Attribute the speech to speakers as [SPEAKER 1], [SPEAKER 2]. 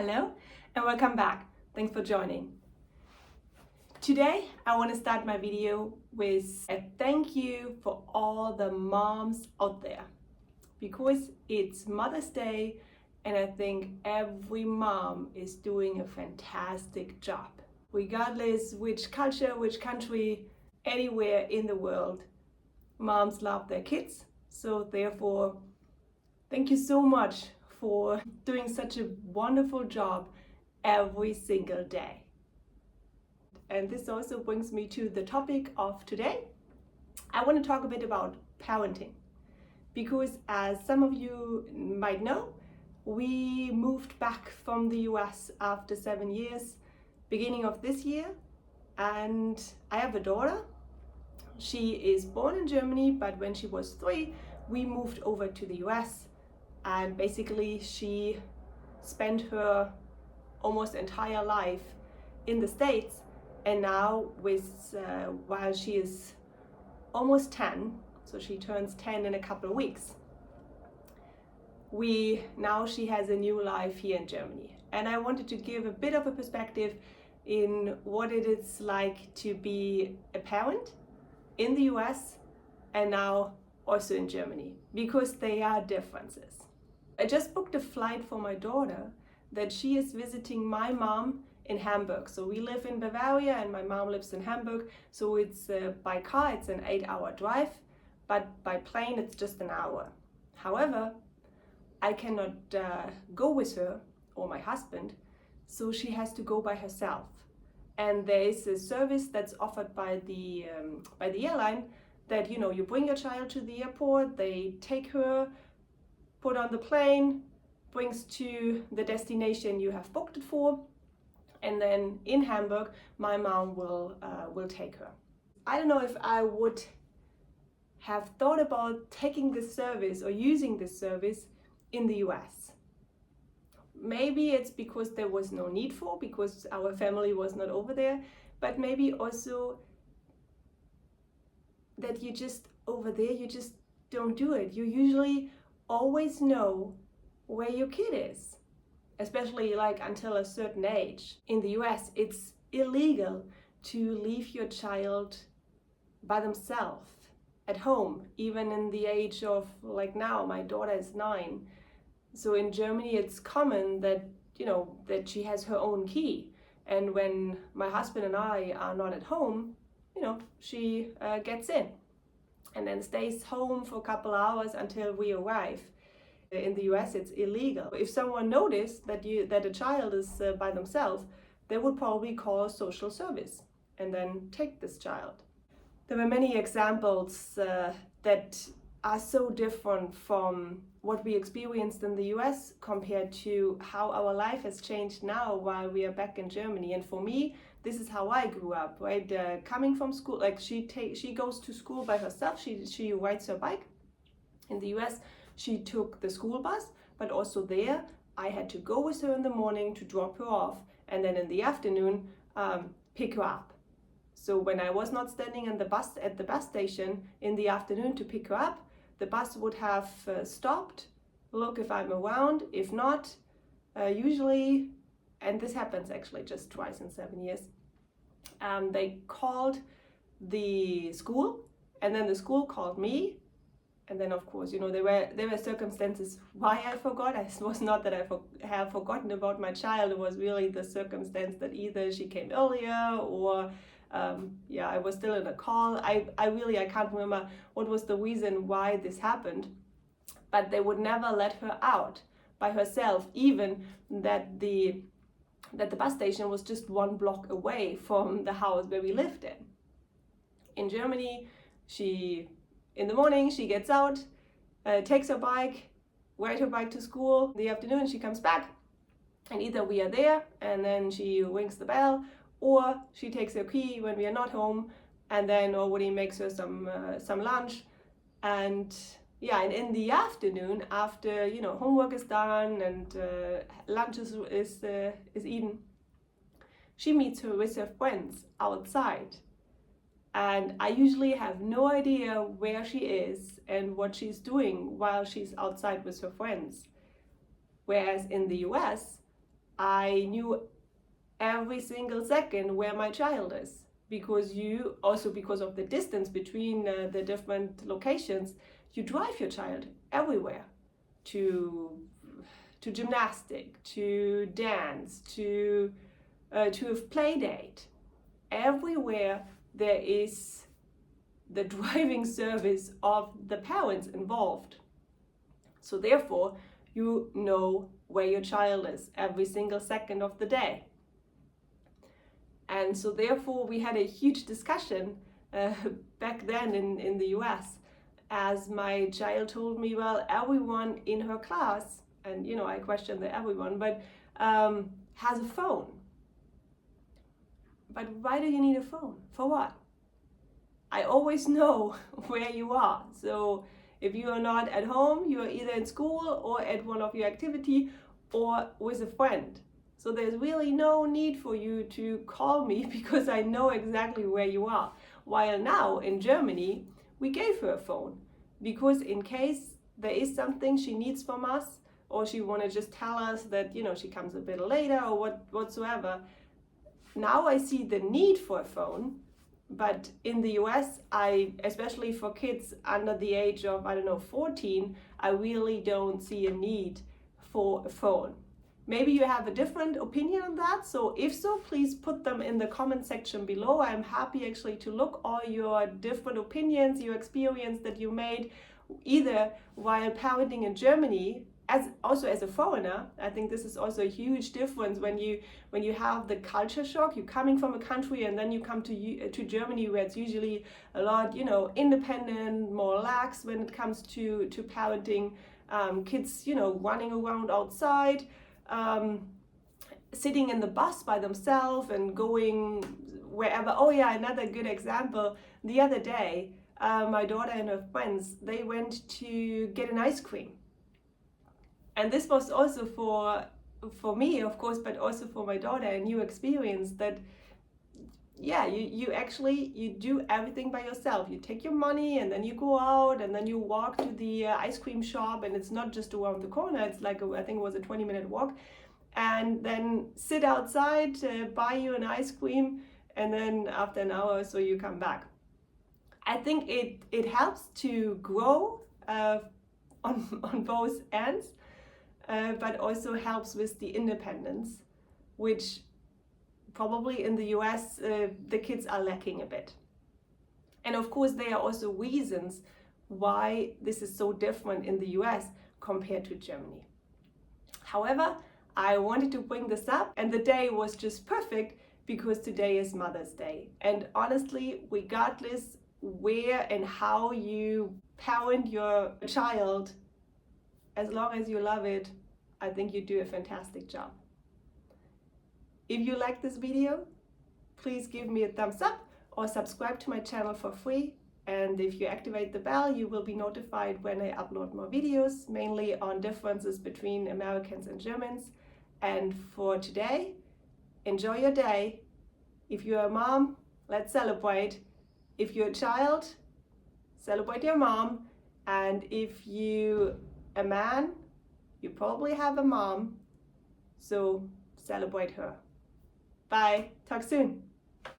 [SPEAKER 1] Hello and welcome back. Thanks for joining. Today I want to start my video with a thank you for all the moms out there, because it's Mother's Day and I think every mom is doing a fantastic job. Regardless which culture, which country, anywhere in the world, moms love their kids. So therefore, thank you so much for doing such a wonderful job every single day. And this also brings me to the topic of today. I want to talk a bit about parenting, because as some of you might know, we moved back from the US after 7 years, beginning of this year, and I have a daughter. She is born in Germany, but when she was 3, we moved over to the US. And basically she spent her almost entire life in the States, and now while she is almost 10, so she turns 10 in a couple of weeks, she has a new life here in Germany. And I wanted to give a bit of a perspective in what it is like to be a parent in the US and now also in Germany, because there are differences. I just booked a flight for my daughter that she is visiting my mom in Hamburg. So we live in Bavaria and my mom lives in Hamburg. So it's by car, it's an 8-hour drive, but by plane, it's just an hour. However, I cannot go with her or my husband, so she has to go by herself. And there is a service that's offered by the airline that, you bring your child to the airport, they take her, put on the plane, brings to the destination you have booked it for, and then in Hamburg my mom will take her. I don't know if I would have thought about taking this service or using this service in the US. Maybe it's because there was no need for, because our family was not over there, but maybe also that you just over there, you just don't do it. You usually always know where your kid is, especially like until a certain age. In the US, it's illegal to leave your child by themselves at home, even in the age of, like now, my daughter is 9. So in Germany, it's common that, that she has her own key. And when my husband and I are not at home, she gets in and then stays home for a couple hours until we arrive. In the US, it's illegal. If someone noticed that a child is by themselves, they would probably call social service and then take this child. There were many examples that are so different from what we experienced in the US compared to how our life has changed now while we are back in Germany. And for me, this is how I grew up, right? Coming from school, like she goes to school by herself. She rides her bike. In the US, she took the school bus, but also there I had to go with her in the morning to drop her off, and then in the afternoon pick her up. So when I was not standing at the bus station in the afternoon to pick her up, the bus would have stopped, look if I'm around. If not, usually, and this happens actually just twice in 7 years, they called the school, and then the school called me. And then, of course, there were circumstances why I forgot. It was not that I have forgotten about my child. It was really the circumstance that either she came earlier or, I was still in a call. I can't remember what was the reason why this happened. But they would never let her out by herself, even that the bus station was just 1 block away from the house where we lived in. In Germany, in the morning, she gets out, takes her bike, rides her bike to school. In the afternoon, she comes back, and either we are there, and then she rings the bell, or she takes her key when we are not home, and then nobody makes her some lunch. And in the afternoon, after homework is done and lunch is eaten, she meets her with her friends outside. And I usually have no idea where she is and what she's doing while she's outside with her friends. Whereas in the US, I knew every single second where my child is, because because of the distance between the different locations, you drive your child everywhere, to gymnastic, to dance, to a play date. Everywhere there is the driving service of the parents involved. So therefore, you know where your child is every single second of the day. And so therefore, we had a huge discussion back then in the US, as my child told me, well, everyone in her class, and I questioned the everyone, but has a phone. But why do you need a phone? For what? I always know where you are. So if you are not at home, you are either in school or at one of your activity or with a friend. So there's really no need for you to call me, because I know exactly where you are. While now in Germany, we gave her a phone, because in case there is something she needs from us, or she want to just tell us that she comes a bit later or whatsoever. Now I see the need for a phone. But in the US, especially for kids under the age of, 14, I really don't see a need for a phone. Maybe you have a different opinion on that. So if so, please put them in the comment section below. I'm happy actually to look all your different opinions, your experience that you made, either while parenting in Germany, also as a foreigner. I think this is also a huge difference when you have the culture shock. You're coming from a country and then you come to Germany, where it's usually a lot independent, more relaxed when it comes to parenting. Kids running around outside, sitting in the bus by themselves and going wherever. Oh yeah, another good example. The other day, my daughter and her friends, they went to get an ice cream. And this was also for me, of course, but also for my daughter, a new experience that, yeah, you do everything by yourself. You take your money and then you go out and then you walk to the ice cream shop, and it's not just around the corner. It's like, I think it was a 20-minute walk, and then sit outside, buy you an ice cream, and then after an hour or so you come back. I think it helps to grow on both ends. But also helps with the independence, which probably in the US the kids are lacking a bit. And of course, there are also reasons why this is so different in the US compared to Germany. However, I wanted to bring this up, and the day was just perfect, because today is Mother's Day. And honestly, regardless where and how you parent your child, as long as you love it, I think you do a fantastic job. If you like this video, please give me a thumbs up or subscribe to my channel for free. And if you activate the bell, you will be notified when I upload more videos, mainly on differences between Americans and Germans. And for today, enjoy your day. If you're a mom, let's celebrate. If you're a child, celebrate your mom. And if you're a man, you probably have a mom, so celebrate her. Bye. Talk soon.